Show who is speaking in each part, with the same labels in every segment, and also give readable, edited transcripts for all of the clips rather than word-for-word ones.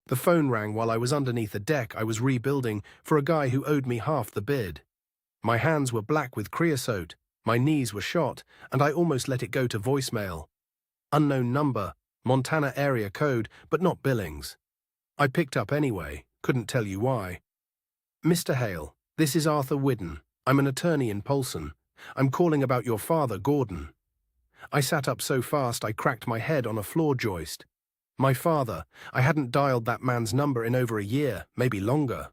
Speaker 1: The phone rang while I was underneath a deck I was rebuilding for a guy who owed me half the bid. My hands were black with creosote, my knees were shot, and I almost let it go to voicemail. Unknown number, Montana area code, but not Billings. I picked up anyway, couldn't tell you why. Mr. Hale, this is Arthur Whidden. I'm an attorney in Polson. I'm calling about your father, Gordon. I sat up so fast I cracked my head on a floor joist. My father, I hadn't dialed that man's number in over a year, maybe longer.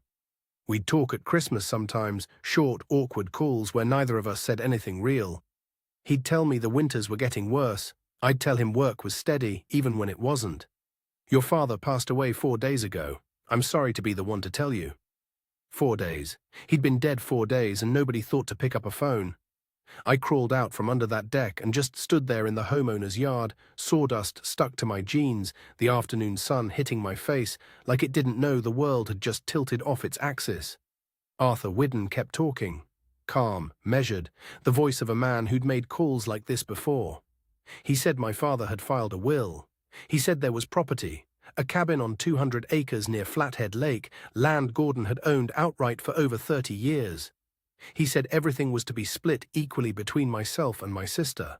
Speaker 1: We'd talk at Christmas sometimes, short, awkward calls where neither of us said anything real. He'd tell me the winters were getting worse. I'd tell him work was steady, even when it wasn't. Your father passed away 4 days ago. I'm sorry to be the one to tell you. 4 days. He'd been dead 4 days and nobody thought to pick up a phone. I crawled out from under that deck and just stood there in the homeowner's yard, sawdust stuck to my jeans, the afternoon sun hitting my face like it didn't know the world had just tilted off its axis. Arthur Whidden kept talking, calm, measured, the voice of a man who'd made calls like this before. He said my father had filed a will. He said there was property, a cabin on 200 acres near Flathead Lake, land Gordon had owned outright for over 30 years. He said everything was to be split equally between myself and my sister.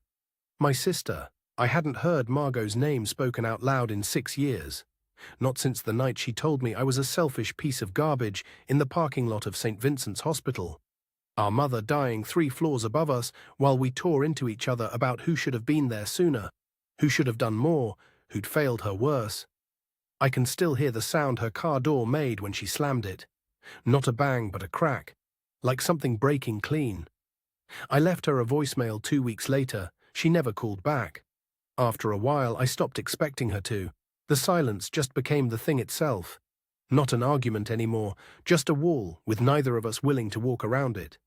Speaker 1: My sister. I hadn't heard Margot's name spoken out loud in 6 years. Not since the night she told me I was a selfish piece of garbage in the parking lot of St. Vincent's Hospital. Our mother dying 3 floors above us while we tore into each other about who should have been there sooner, who should have done more, who'd failed her worse. I can still hear the sound her car door made when she slammed it. Not a bang, but a crack. Like something breaking clean. I left her a voicemail 2 weeks later. She never called back. After a while, I stopped expecting her to. The silence just became the thing itself. Not an argument anymore, just a wall with neither of us willing to walk around it.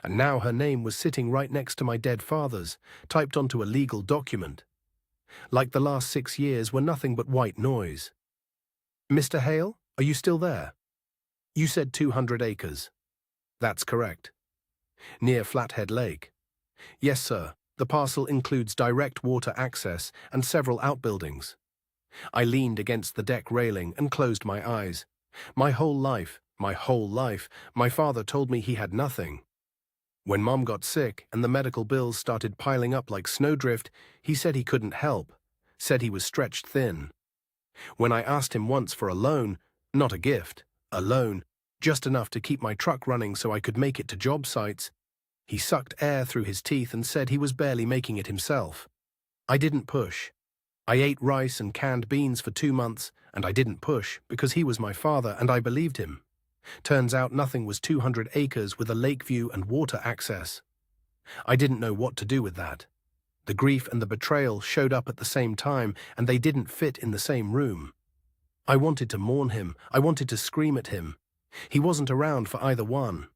Speaker 1: And now her name was sitting right next to my dead father's, typed onto a legal document. Like the last 6 years were nothing but white noise. Mr. Hale, are you still there? You said 200 acres. That's correct. Near Flathead Lake. Yes, sir. The parcel includes direct water access and several outbuildings. I leaned against the deck railing and closed my eyes. My whole life, my father told me he had nothing. When Mom got sick and the medical bills started piling up like snowdrift, he said he couldn't help, said he was stretched thin. When I asked him once for a loan, not a gift, a loan, just enough to keep my truck running so I could make it to job sites, he sucked air through his teeth and said he was barely making it himself. I didn't push. I ate rice and canned beans for 2 months, and I didn't push because he was my father and I believed him. Turns out nothing was 200 acres with a lake view and water access. I didn't know what to do with that. The grief and the betrayal showed up at the same time, and they didn't fit in the same room. I wanted to mourn him. I wanted to scream at him. He wasn't around for either one.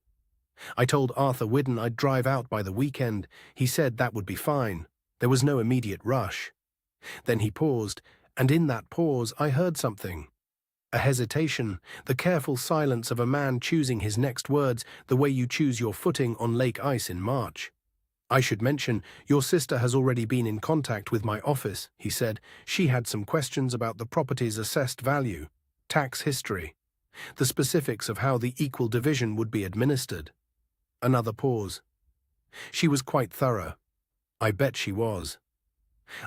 Speaker 1: I told Arthur Whidden I'd drive out by the weekend. He said that would be fine. There was no immediate rush. Then he paused, and in that pause I heard something. A hesitation, the careful silence of a man choosing his next words the way you choose your footing on lake ice in March. I should mention, your sister has already been in contact with my office, he said. She had some questions about the property's assessed value, tax history, the specifics of how the equal division would be administered. Another pause. She was quite thorough. I bet she was.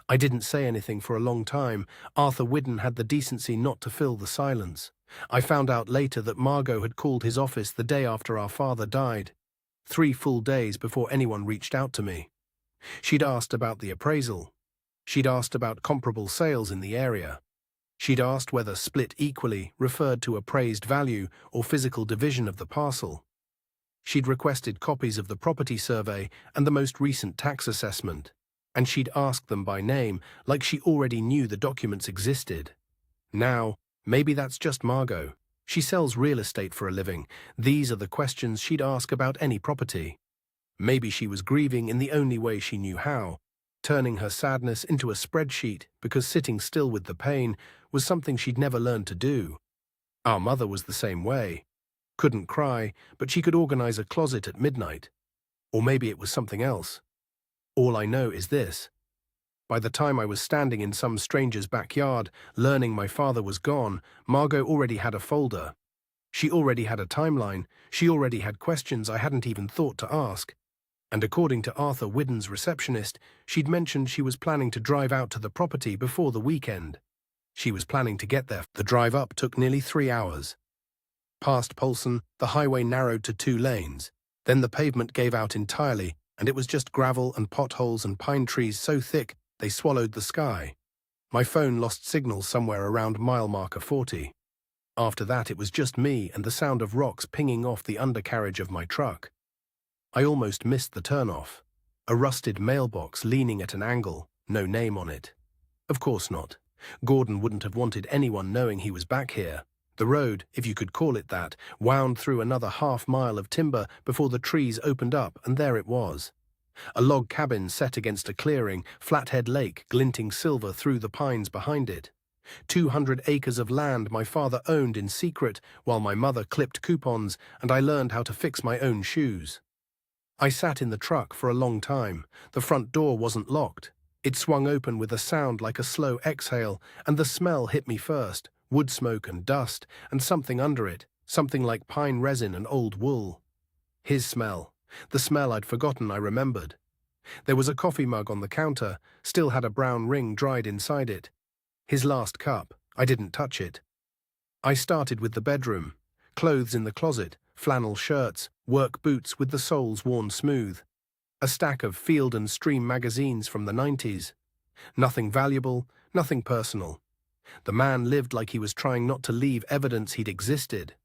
Speaker 1: I didn't say anything for a long time. Arthur Whidden had the decency not to fill the silence. I found out later that Margot had called his office the day after our father died, 3 full days before anyone reached out to me. She'd asked about the appraisal. She'd asked about comparable sales in the area. She'd asked whether split equally referred to appraised value or physical division of the parcel. She'd requested copies of the property survey and the most recent tax assessment, and she'd asked them by name, like she already knew the documents existed. Now, maybe that's just Margot. She sells real estate for a living. These are the questions she'd ask about any property. Maybe she was grieving in the only way she knew how, turning her sadness into a spreadsheet because sitting still with the pain was something she'd never learned to do. Our mother was the same way. Couldn't cry, but she could organize a closet at midnight. Or maybe it was something else. All I know is this. By the time I was standing in some stranger's backyard, learning my father was gone, Margot already had a folder. She already had a timeline. She already had questions I hadn't even thought to ask. And according to Arthur Whidden's receptionist, she'd mentioned she was planning to drive out to the property before the weekend. She was planning to get there. The drive up took nearly 3 hours. Past Polson, the highway narrowed to 2 lanes. Then the pavement gave out entirely, and it was just gravel and potholes and pine trees so thick they swallowed the sky. My phone lost signal somewhere around mile marker 40. After that, it was just me and the sound of rocks pinging off the undercarriage of my truck. I almost missed the turnoff. A rusted mailbox leaning at an angle, no name on it. Of course not. Gordon wouldn't have wanted anyone knowing he was back here. The road, if you could call it that, wound through another half-mile of timber before the trees opened up, and there it was. A log cabin set against a clearing, Flathead Lake glinting silver through the pines behind it. 200 acres of land my father owned in secret while my mother clipped coupons and I learned how to fix my own shoes. I sat in the truck for a long time. The front door wasn't locked. It swung open with a sound like a slow exhale, and the smell hit me first, wood smoke and dust, and something under it, something like pine resin and old wool. His smell. The smell I'd forgotten I remembered. There was a coffee mug on the counter, still had a brown ring dried inside it. His last cup. I didn't touch it. I started with the bedroom. Clothes in the closet, flannel shirts, work boots with the soles worn smooth. A stack of Field and Stream magazines from the 90s. Nothing valuable, nothing personal. The man lived like he was trying not to leave evidence he'd existed.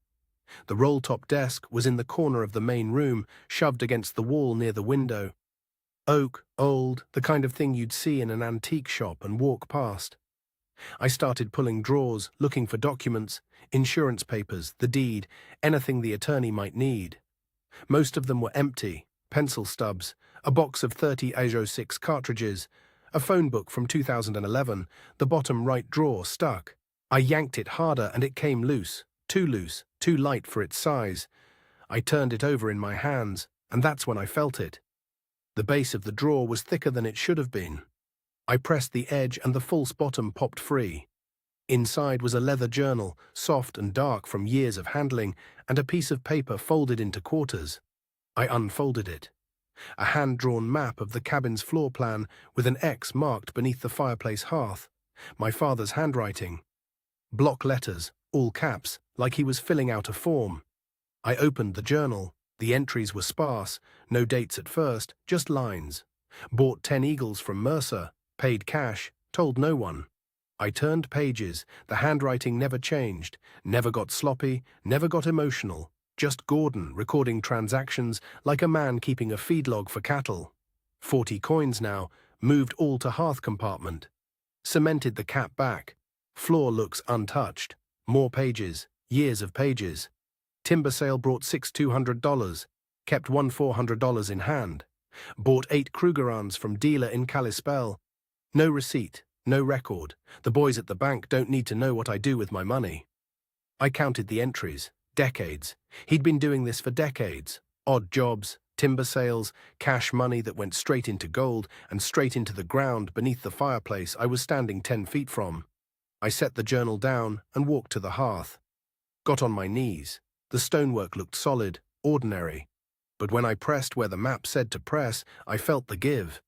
Speaker 1: The roll-top desk was in the corner of the main room, shoved against the wall near the window. Oak, old, the kind of thing you'd see in an antique shop and walk past. I started pulling drawers, looking for documents, insurance papers, the deed, anything the attorney might need. Most of them were empty, pencil stubs, a box of 30 AIJO 6 cartridges, a phone book from 2011, the bottom right drawer stuck. I yanked it harder and it came loose, too light for its size. I turned it over in my hands, and that's when I felt it. The base of the drawer was thicker than it should have been. I pressed the edge and the false bottom popped free. Inside was a leather journal, soft and dark from years of handling, and a piece of paper folded into quarters. I unfolded it. A hand-drawn map of the cabin's floor plan with an X marked beneath the fireplace hearth. My father's handwriting. Block letters, all caps, like he was filling out a form. I opened the journal. The entries were sparse, no dates at first, just lines. Bought 10 eagles from Mercer, paid cash, told no one. I turned pages, the handwriting never changed, never got sloppy, never got emotional. Just Gordon recording transactions like a man keeping a feed log for cattle. 40 coins now, moved all to hearth compartment. Cemented the cap back. Floor looks untouched. More pages, years of pages. Timber sale brought $6,200, kept $1,400 in hand. Bought 8 Krugerrands from dealer in Kalispell. No receipt, no record. The boys at the bank don't need to know what I do with my money. I counted the entries. Decades. He'd been doing this for decades. Odd jobs, timber sales, cash money that went straight into gold and straight into the ground beneath the fireplace I was standing 10 feet from. I set the journal down and walked to the hearth. Got on my knees. The stonework looked solid, ordinary. But when I pressed where the map said to press, I felt the give.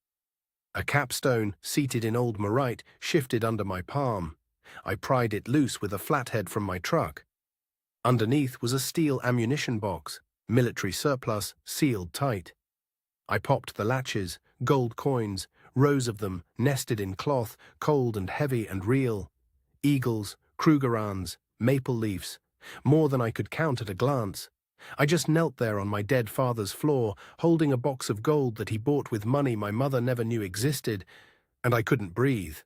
Speaker 1: A capstone, seated in old morite, shifted under my palm. I pried it loose with a flathead from my truck. Underneath was a steel ammunition box, military surplus, sealed tight. I popped the latches, gold coins, rows of them, nested in cloth, cold and heavy and real. Eagles, Krugerrands, maple leaves, more than I could count at a glance. I just knelt there on my dead father's floor, holding a box of gold that he bought with money my mother never knew existed, and I couldn't breathe.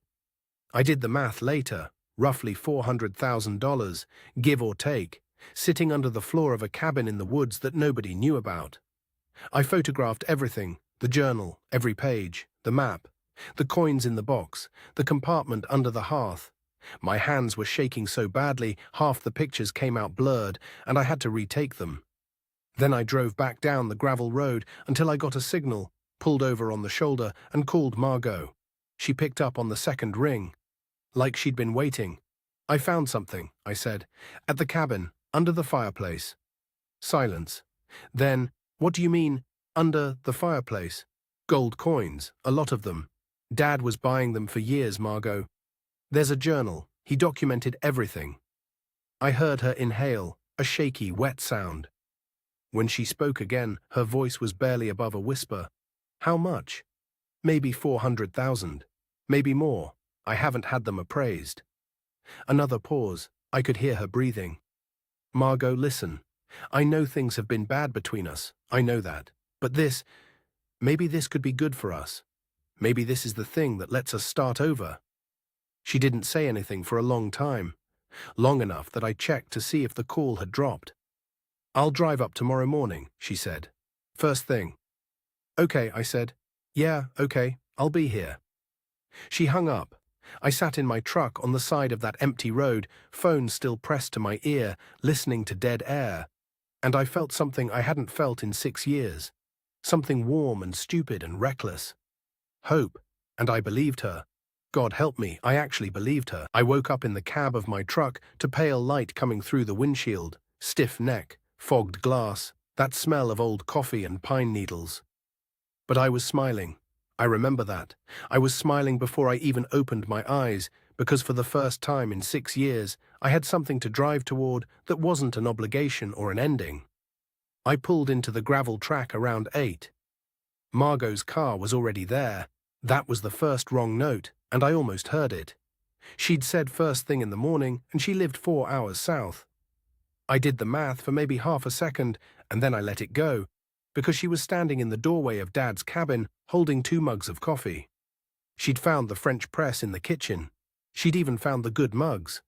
Speaker 1: I did the math later, roughly $400,000, give or take, sitting under the floor of a cabin in the woods that nobody knew about. I photographed everything, the journal, every page, the map, the coins in the box, the compartment under the hearth. My hands were shaking so badly, half the pictures came out blurred, and I had to retake them. Then I drove back down the gravel road until I got a signal, pulled over on the shoulder, and called Margot. She picked up on the second ring, like she'd been waiting. I found something, I said. At the cabin, under the fireplace. Silence. Then, what do you mean, under the fireplace? Gold coins, a lot of them. Dad was buying them for years, Margot. There's a journal. He documented everything. I heard her inhale, a shaky, wet sound. When she spoke again, her voice was barely above a whisper. How much? Maybe 400,000. Maybe more. I haven't had them appraised. Another pause. I could hear her breathing. Margot, listen. I know things have been bad between us. I know that. But maybe this could be good for us. Maybe this is the thing that lets us start over. She didn't say anything for a long time. Long enough that I checked to see if the call had dropped. I'll drive up tomorrow morning, she said. First thing. Okay, I said. Yeah, okay, I'll be here. She hung up. I sat in my truck on the side of that empty road, phone still pressed to my ear, listening to dead air. And I felt something I hadn't felt in 6 years. Something warm and stupid and reckless. Hope. And I believed her. God help me, I actually believed her. I woke up in the cab of my truck to pale light coming through the windshield, stiff neck, fogged glass, that smell of old coffee and pine needles. But I was smiling. I remember that. I was smiling before I even opened my eyes, because for the first time in 6 years, I had something to drive toward that wasn't an obligation or an ending. I pulled into the gravel track around 8. Margot's car was already there. That was the first wrong note, and I almost heard it. She'd said first thing in the morning, and she lived 4 hours south. I did the math for maybe half a second, and then I let it go, because she was standing in the doorway of Dad's cabin, holding 2 mugs of coffee. She'd found the French press in the kitchen. She'd even found the good mugs.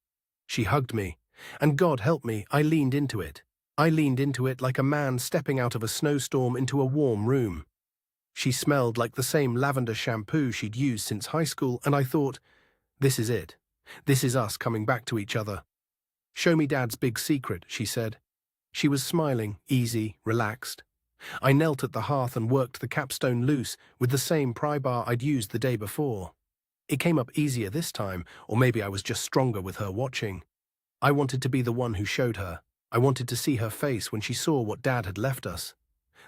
Speaker 1: She hugged me, and God help me, I leaned into it. I leaned into it like a man stepping out of a snowstorm into a warm room. She smelled like the same lavender shampoo she'd used since high school, and I thought, this is it. This is us coming back to each other. Show me Dad's big secret, she said. She was smiling, easy, relaxed. I knelt at the hearth and worked the capstone loose with the same pry bar I'd used the day before. It came up easier this time, or maybe I was just stronger with her watching. I wanted to be the one who showed her. I wanted to see her face when she saw what Dad had left us.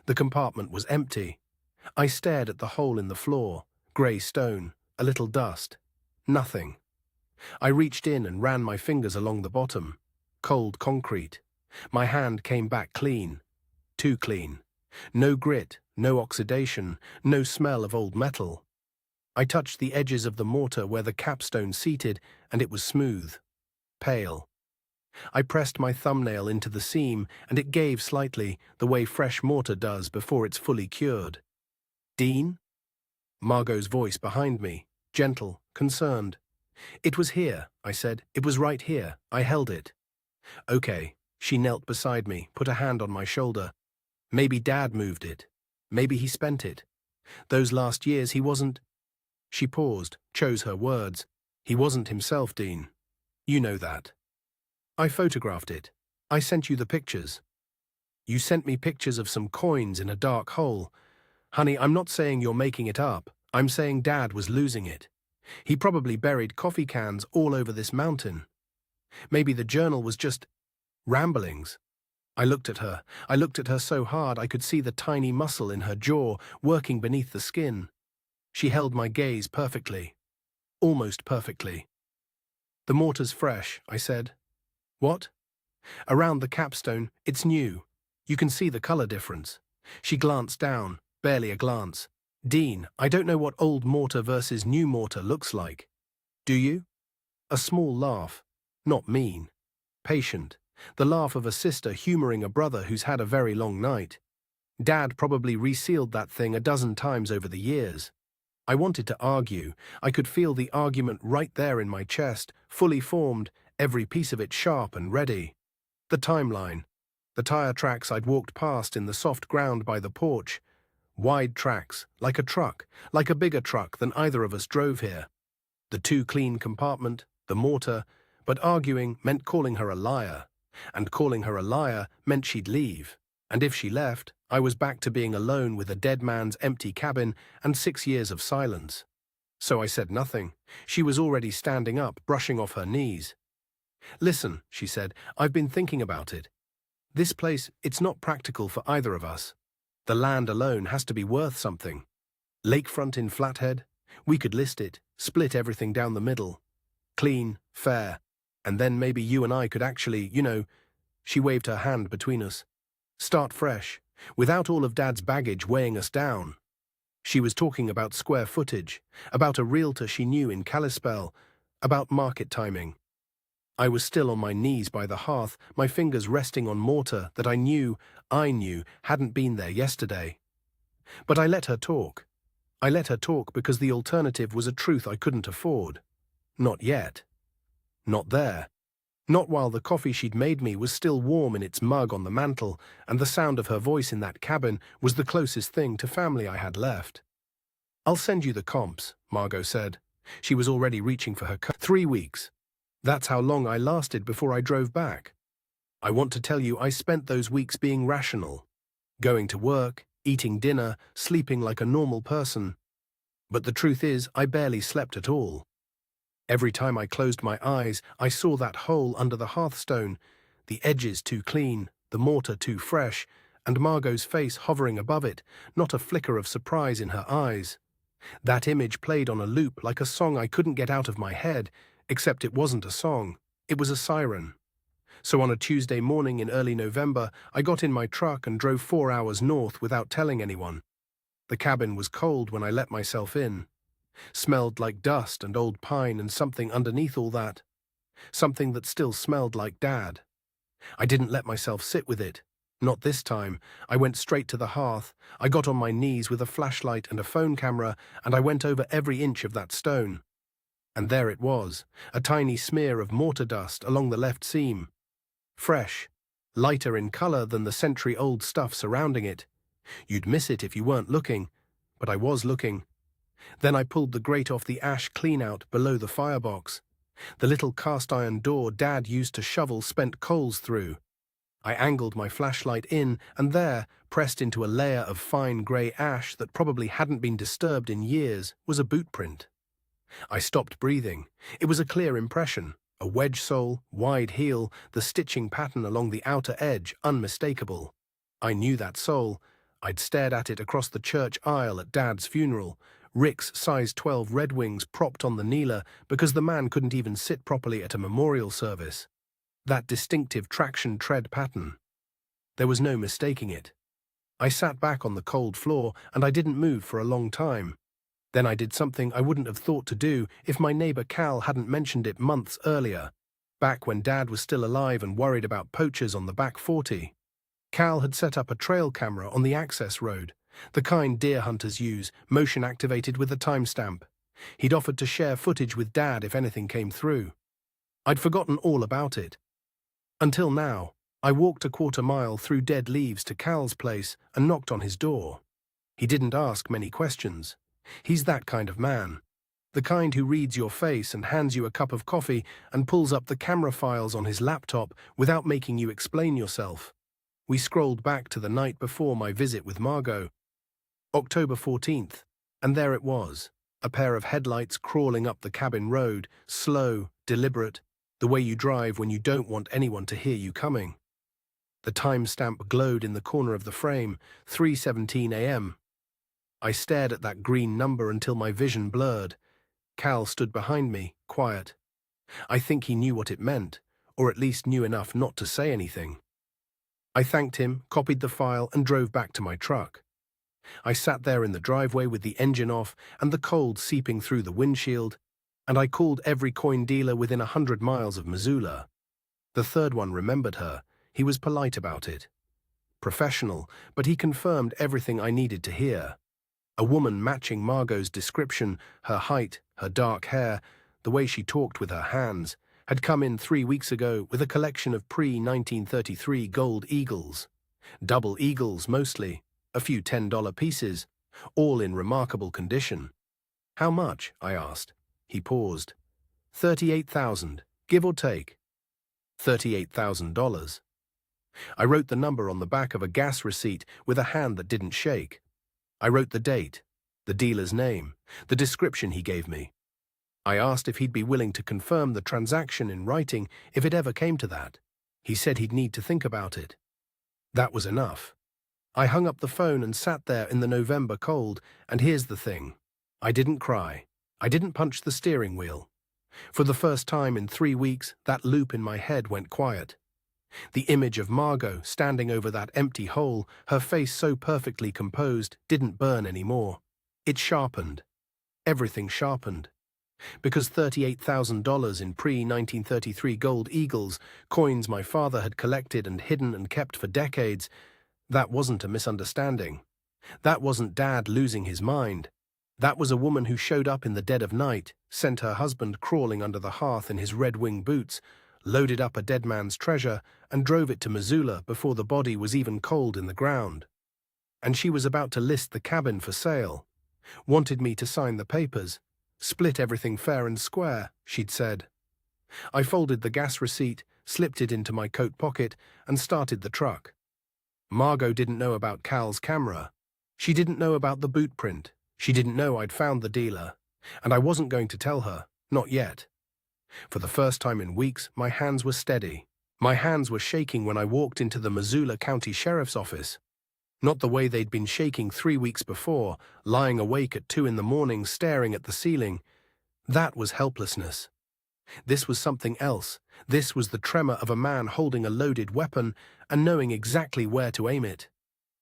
Speaker 1: The compartment was empty. I stared at the hole in the floor, grey stone, a little dust. Nothing. I reached in and ran my fingers along the bottom. Cold concrete. My hand came back clean. Too clean. No grit, no oxidation, no smell of old metal. I touched the edges of the mortar where the capstone seated, and it was smooth. Pale. I pressed my thumbnail into the seam, and it gave slightly, the way fresh mortar does before it's fully cured. Dean? Margot's voice behind me, gentle, concerned. It was here, I said. It was right here. I held it. Okay. She knelt beside me, put a hand on my shoulder. Maybe Dad moved it. Maybe he spent it. Those last years he wasn't... She paused, chose her words. He wasn't himself, Dean. You know that. I photographed it. I sent you the pictures. You sent me pictures of some coins in a dark hole. Honey, I'm not saying you're making it up. I'm saying Dad was losing it. He probably buried coffee cans all over this mountain. Maybe the journal was just ramblings. I looked at her. I looked at her so hard I could see the tiny muscle in her jaw working beneath the skin. She held my gaze perfectly. Almost perfectly. The mortar's fresh, I said. What? Around the capstone, it's new. You can see the color difference. She glanced down, barely a glance. Dean, I don't know what old mortar versus new mortar looks like. Do you? A small laugh. Not mean. Patient. The laugh of a sister humoring a brother who's had a very long night. Dad probably resealed that thing a dozen times over the years. I wanted to argue. I could feel the argument right there in my chest, fully formed, every piece of it sharp and ready. The timeline. The tire tracks I'd walked past in the soft ground by the porch. Wide tracks, like a truck, like a bigger truck than either of us drove here. The too clean compartment, the mortar, but arguing meant calling her a liar. And calling her a liar meant she'd leave. And if she left, I was back to being alone with a dead man's empty cabin and 6 years of silence. So I said nothing. She was already standing up, brushing off her knees. "Listen," she said, "I've been thinking about it. This place, it's not practical for either of us. The land alone has to be worth something. Lakefront in Flathead, we could list it, split everything down the middle. Clean, fair. And then maybe you and I could actually, she waved her hand between us. Start fresh, without all of Dad's baggage weighing us down. She was talking about square footage, about a realtor she knew in Kalispell, about market timing. I was still on my knees by the hearth, my fingers resting on mortar that I knew hadn't been there yesterday. But I let her talk. I let her talk because the alternative was a truth I couldn't afford. Not yet. Not there. Not while the coffee she'd made me was still warm in its mug on the mantel, and the sound of her voice in that cabin was the closest thing to family I had left. "I'll send you the comps," Margot said. She was already reaching for her 3 weeks. That's how long I lasted before I drove back. I want to tell you I spent those weeks being rational. Going to work, eating dinner, sleeping like a normal person. But the truth is, I barely slept at all. Every time I closed my eyes, I saw that hole under the hearthstone, the edges too clean, the mortar too fresh, and Margot's face hovering above it, not a flicker of surprise in her eyes. That image played on a loop like a song I couldn't get out of my head, except it wasn't a song, it was a siren. So on a Tuesday morning in early November, I got in my truck and drove 4 hours north without telling anyone. The cabin was cold when I let myself in. Smelled like dust and old pine and something underneath all that. Something that still smelled like Dad. I didn't let myself sit with it. Not this time. I went straight to the hearth. I got on my knees with a flashlight and a phone camera, and I went over every inch of that stone. And there it was, a tiny smear of mortar dust along the left seam. Fresh, lighter in color than the century-old stuff surrounding it. You'd miss it if you weren't looking, but I was looking. Then I pulled the grate off the ash clean-out below the firebox. The little cast-iron door Dad used to shovel spent coals through. I angled my flashlight in, and there, pressed into a layer of fine grey ash that probably hadn't been disturbed in years, was a boot print. I stopped breathing. It was a clear impression. A wedge sole, wide heel, the stitching pattern along the outer edge, unmistakable. I knew that sole. I'd stared at it across the church aisle at Dad's funeral. Rick's size 12 Red Wings propped on the kneeler because the man couldn't even sit properly at a memorial service. That distinctive traction tread pattern. There was no mistaking it. I sat back on the cold floor and I didn't move for a long time. Then I did something I wouldn't have thought to do if my neighbor Cal hadn't mentioned it months earlier, back when Dad was still alive and worried about poachers on the back 40. Cal had set up a trail camera on the access road, the kind deer hunters use, motion-activated with a timestamp. He'd offered to share footage with Dad if anything came through. I'd forgotten all about it. Until now, I walked a quarter-mile through dead leaves to Cal's place and knocked on his door. He didn't ask many questions. He's that kind of man. The kind who reads your face and hands you a cup of coffee and pulls up the camera files on his laptop without making you explain yourself. We scrolled back to the night before my visit with Margot. October 14th, and there it was, a pair of headlights crawling up the cabin road, slow, deliberate, the way you drive when you don't want anyone to hear you coming. The timestamp glowed in the corner of the frame, 3:17 a.m. I stared at that green number until my vision blurred. Cal stood behind me, quiet. I think he knew what it meant, or at least knew enough not to say anything. I thanked him, copied the file, and drove back to my truck. I sat there in the driveway with the engine off and the cold seeping through the windshield, and I called every coin dealer within 100 miles of Missoula. The third one remembered her. He was polite about it. Professional, but he confirmed everything I needed to hear. A woman matching Margot's description, her height, her dark hair, the way she talked with her hands, had come in 3 weeks ago with a collection of pre-1933 gold eagles. Double eagles mostly, a few $10 pieces, all in remarkable condition. "How much?" I asked. He paused. $38,000, give or take. $38,000. I wrote the number on the back of a gas receipt with a hand that didn't shake. I wrote the date, the dealer's name, the description he gave me. I asked if he'd be willing to confirm the transaction in writing if it ever came to that. He said he'd need to think about it. That was enough. I hung up the phone and sat there in the November cold, and here's the thing. I didn't cry. I didn't punch the steering wheel. For the first time in 3 weeks, that loop in my head went quiet. The image of Margot standing over that empty hole, her face so perfectly composed, didn't burn anymore. It sharpened. Everything sharpened. Because $38,000 in pre-1933 gold eagles, coins my father had collected and hidden and kept for decades, that wasn't a misunderstanding. That wasn't Dad losing his mind. That was a woman who showed up in the dead of night, sent her husband crawling under the hearth in his Red Wing boots, loaded up a dead man's treasure, and drove it to Missoula before the body was even cold in the ground. And she was about to list the cabin for sale. Wanted me to sign the papers. Split everything fair and square, she'd said. I folded the gas receipt, slipped it into my coat pocket, and started the truck. Margot didn't know about Cal's camera. She didn't know about the boot print. She didn't know I'd found the dealer. And I wasn't going to tell her, not yet. For the first time in weeks, my hands were steady. My hands were shaking when I walked into the Missoula County Sheriff's office. Not the way they'd been shaking 3 weeks before, lying awake at 2 in the morning staring at the ceiling. That was helplessness. This was something else. This was the tremor of a man holding a loaded weapon and knowing exactly where to aim it.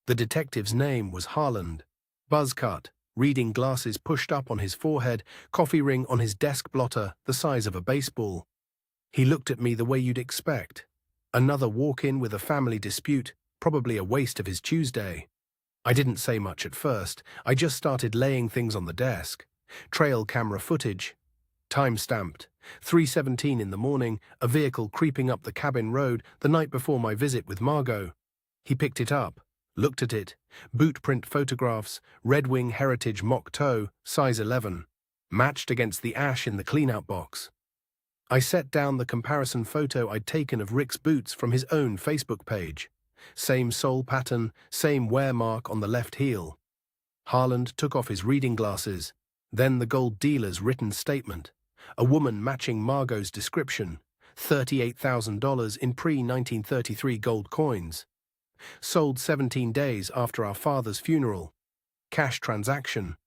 Speaker 1: The detective's name was Harland. Buzz cut, reading glasses pushed up on his forehead, coffee ring on his desk blotter the size of a baseball. He looked at me the way you'd expect. Another walk-in with a family dispute, probably a waste of his Tuesday. I didn't say much at first. I just started laying things on the desk. Trail camera footage. Time-stamped. 3:17 in the morning, a vehicle creeping up the cabin road the night before my visit with Margot. He picked it up, looked at it. Boot print photographs, Red Wing Heritage mock toe, size 11. Matched against the ash in the cleanout box. I set down the comparison photo I'd taken of Rick's boots from his own Facebook page. Same sole pattern, same wear mark on the left heel. Harland took off his reading glasses. Then the gold dealer's written statement. A woman matching Margot's description. $38,000 in pre-1933 gold coins. Sold 17 days after our father's funeral. Cash transaction.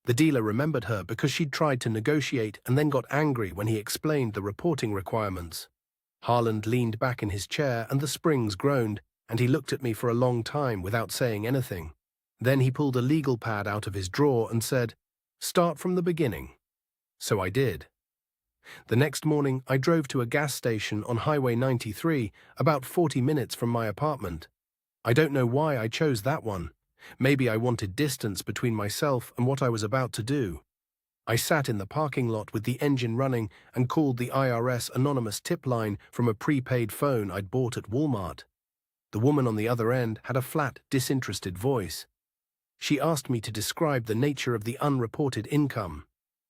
Speaker 1: The dealer remembered her because she'd tried to negotiate and then got angry when he explained the reporting requirements. Harland leaned back in his chair and the springs groaned, and he looked at me for a long time without saying anything. Then he pulled a legal pad out of his drawer and said, "Start from the beginning." So I did. The next morning, I drove to a gas station on Highway 93, about 40 minutes from my apartment. I don't know why I chose that one. Maybe I wanted distance between myself and what I was about to do. I sat in the parking lot with the engine running and called the IRS anonymous tip line from a prepaid phone I'd bought at Walmart. The woman on the other end had a flat, disinterested voice. She asked me to describe the nature of the unreported income.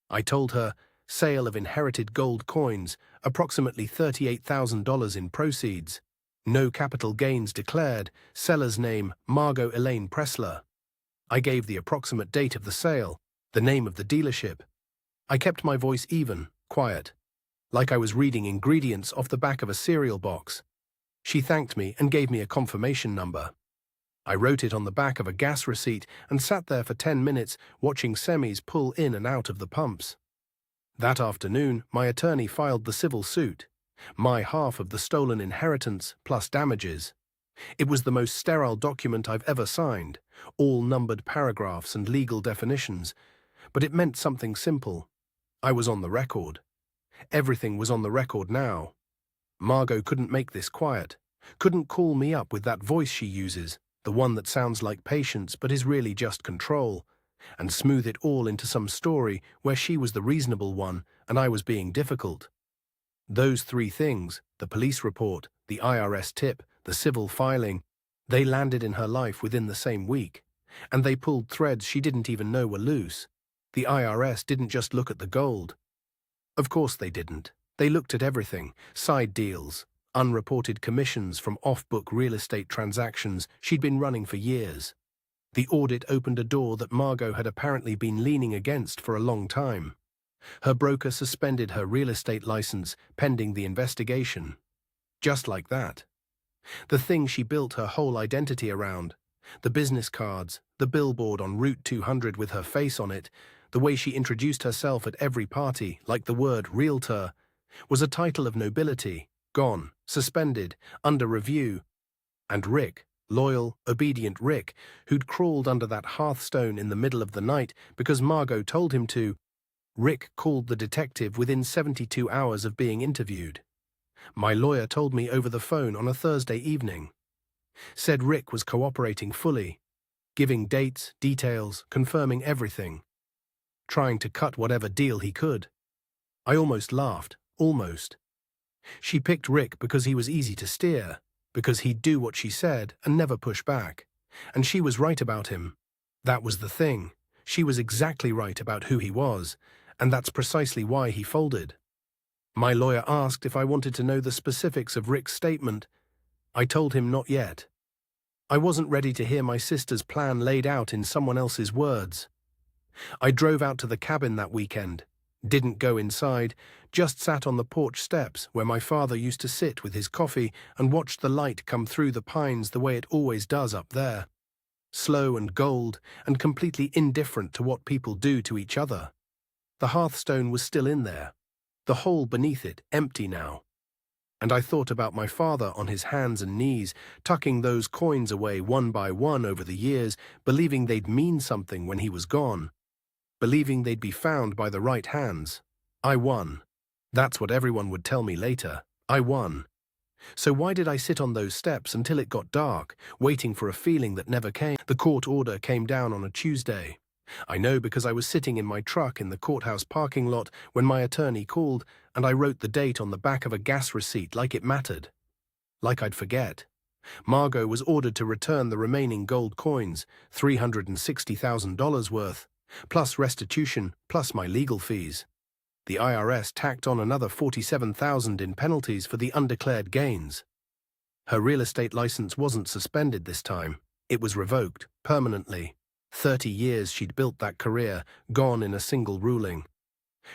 Speaker 1: I told her, sale of inherited gold coins, approximately $38,000 in proceeds. No capital gains declared, seller's name Margot Elaine Pressler. I gave the approximate date of the sale, the name of the dealership. I kept my voice even, quiet, like I was reading ingredients off the back of a cereal box. She thanked me and gave me a confirmation number. I wrote it on the back of a gas receipt and sat there for 10 minutes watching semis pull in and out of the pumps. That afternoon, my attorney filed the civil suit. My half of the stolen inheritance plus damages. It was the most sterile document I've ever signed, all numbered paragraphs and legal definitions, but it meant something simple. I was on the record. Everything was on the record now. Margot couldn't make this quiet, couldn't call me up with that voice she uses, the one that sounds like patience but is really just control, and smooth it all into some story where she was the reasonable one and I was being difficult. Those 3 things, the police report, the IRS tip, the civil filing, they landed in her life within the same week, and they pulled threads she didn't even know were loose. The IRS didn't just look at the gold. Of course they didn't. They looked at everything, side deals, unreported commissions from off-book real estate transactions she'd been running for years. The audit opened a door that Margot had apparently been leaning against for a long time. Her broker suspended her real estate license pending the investigation. Just like that. The thing she built her whole identity around, the business cards, the billboard on Route 200 with her face on it, the way she introduced herself at every party, like the word realtor, was a title of nobility, gone, suspended, under review. And Rick, loyal, obedient Rick, who'd crawled under that hearthstone in the middle of the night because Margot told him to, Rick called the detective within 72 hours of being interviewed. My lawyer told me over the phone on a Thursday evening. Said Rick was cooperating fully, giving dates, details, confirming everything. Trying to cut whatever deal he could. I almost laughed, almost. She picked Rick because he was easy to steer, because he'd do what she said and never push back. And she was right about him. That was the thing. She was exactly right about who he was, and that's precisely why he folded. My lawyer asked if I wanted to know the specifics of Rick's statement. I told him not yet. I wasn't ready to hear my sister's plan laid out in someone else's words. I drove out to the cabin that weekend, didn't go inside, just sat on the porch steps where my father used to sit with his coffee and watched the light come through the pines the way it always does up there. Slow and gold and completely indifferent to what people do to each other. The hearthstone was still in there, the hole beneath it empty now. And I thought about my father on his hands and knees, tucking those coins away one by one over the years, believing they'd mean something when he was gone. Believing they'd be found by the right hands. I won. That's what everyone would tell me later. I won. So why did I sit on those steps until it got dark, waiting for a feeling that never came? The court order came down on a Tuesday. I know because I was sitting in my truck in the courthouse parking lot when my attorney called, and I wrote the date on the back of a gas receipt like it mattered. Like I'd forget. Margot was ordered to return the remaining gold coins, $360,000 worth, plus restitution, plus my legal fees. The IRS tacked on another $47,000 in penalties for the undeclared gains. Her real estate license wasn't suspended this time. It was revoked, permanently. 30 years she'd built that career, gone in a single ruling.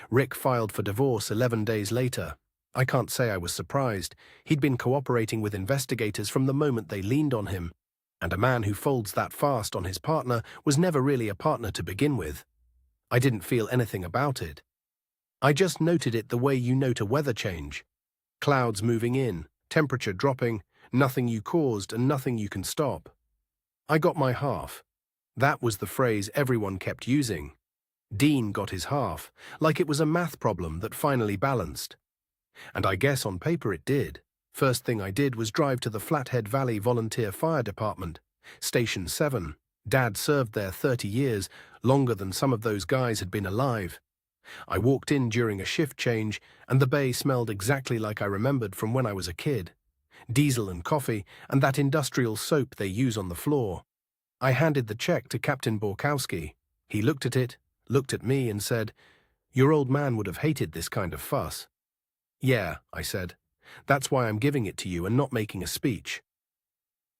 Speaker 1: Rick filed for divorce 11 days later. I can't say I was surprised. He'd been cooperating with investigators from the moment they leaned on him. And a man who folds that fast on his partner was never really a partner to begin with. I didn't feel anything about it. I just noted it the way you note a weather change. Clouds moving in, temperature dropping, nothing you caused and nothing you can stop. I got my half. That was the phrase everyone kept using. Dean got his half, like it was a math problem that finally balanced. And I guess on paper it did. First thing I did was drive to the Flathead Valley Volunteer Fire Department, Station 7. Dad served there 30 years, longer than some of those guys had been alive. I walked in during a shift change, and the bay smelled exactly like I remembered from when I was a kid. Diesel and coffee, and that industrial soap they use on the floor. I handed the check to Captain Borkowski. He looked at it, looked at me, and said, "Your old man would have hated this kind of fuss." "Yeah," I said. "That's why I'm giving it to you and not making a speech."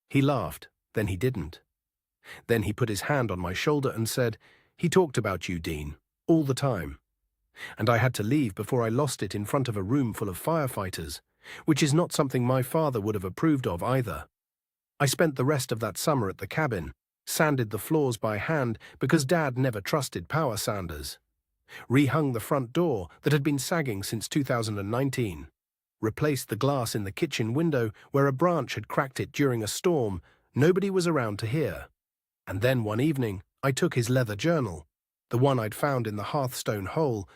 Speaker 1: He laughed, then he didn't. Then he put his hand on my shoulder and said, "He talked about you, Dean, all the time." And I had to leave before I lost it in front of a room full of firefighters, which is not something my father would have approved of either. I spent the rest of that summer at the cabin, sanded the floors by hand because Dad never trusted power sanders. Rehung the front door that had been sagging since 2019. Replaced the glass in the kitchen window where a branch had cracked it during a storm nobody was around to hear. And then one evening, I took his leather journal, the one I'd found in the hearthstone hole,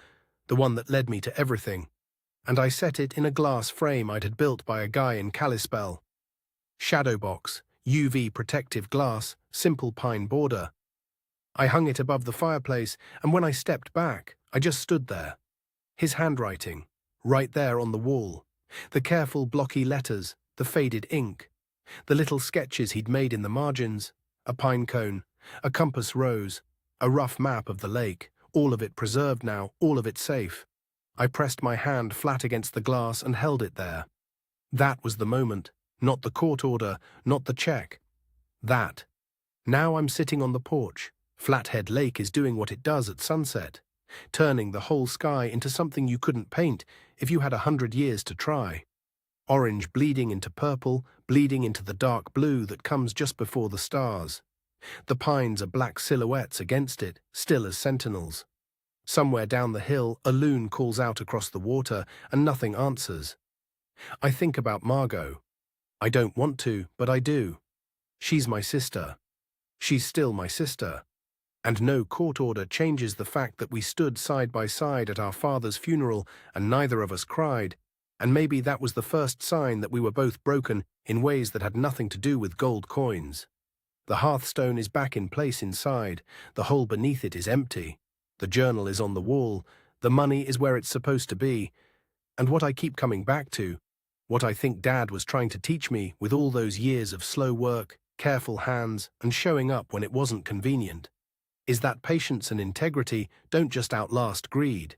Speaker 1: the one that led me to everything, and I set it in a glass frame I'd had built by a guy in Kalispell. Shadow box, UV protective glass, simple pine border. I hung it above the fireplace, and when I stepped back, I just stood there. His handwriting, right there on the wall. The careful blocky letters, the faded ink. The little sketches he'd made in the margins. A pine cone, a compass rose, a rough map of the lake, all of it preserved now, all of it safe. I pressed my hand flat against the glass and held it there. That was the moment, not the court order, not the check. That. Now I'm sitting on the porch. Flathead Lake is doing what it does at sunset, turning the whole sky into something you couldn't paint if you had 100 years to try. Orange bleeding into purple, bleeding into the dark blue that comes just before the stars. The pines are black silhouettes against it, still as sentinels. Somewhere down the hill, a loon calls out across the water, and nothing answers. I think about Margot. I don't want to, but I do. She's my sister. She's still my sister. And no court order changes the fact that we stood side by side at our father's funeral and neither of us cried, and maybe that was the first sign that we were both broken in ways that had nothing to do with gold coins. The hearthstone is back in place inside, the hole beneath it is empty, the journal is on the wall, the money is where it's supposed to be, and what I keep coming back to, what I think Dad was trying to teach me with all those years of slow work, careful hands, and showing up when it wasn't convenient, is that patience and integrity don't just outlast greed.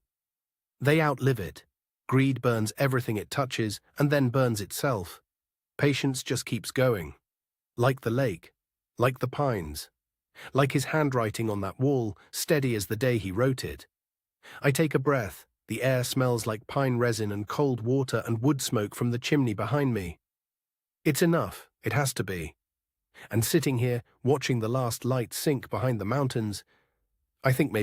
Speaker 1: They outlive it. Greed burns everything it touches and then burns itself. Patience just keeps going. Like the lake, like the pines, like his handwriting on that wall, steady as the day he wrote it. I take a breath. The air smells like pine resin and cold water and wood smoke from the chimney behind me. It's enough, it has to be. And sitting here, watching the last light sink behind the mountains, I think maybe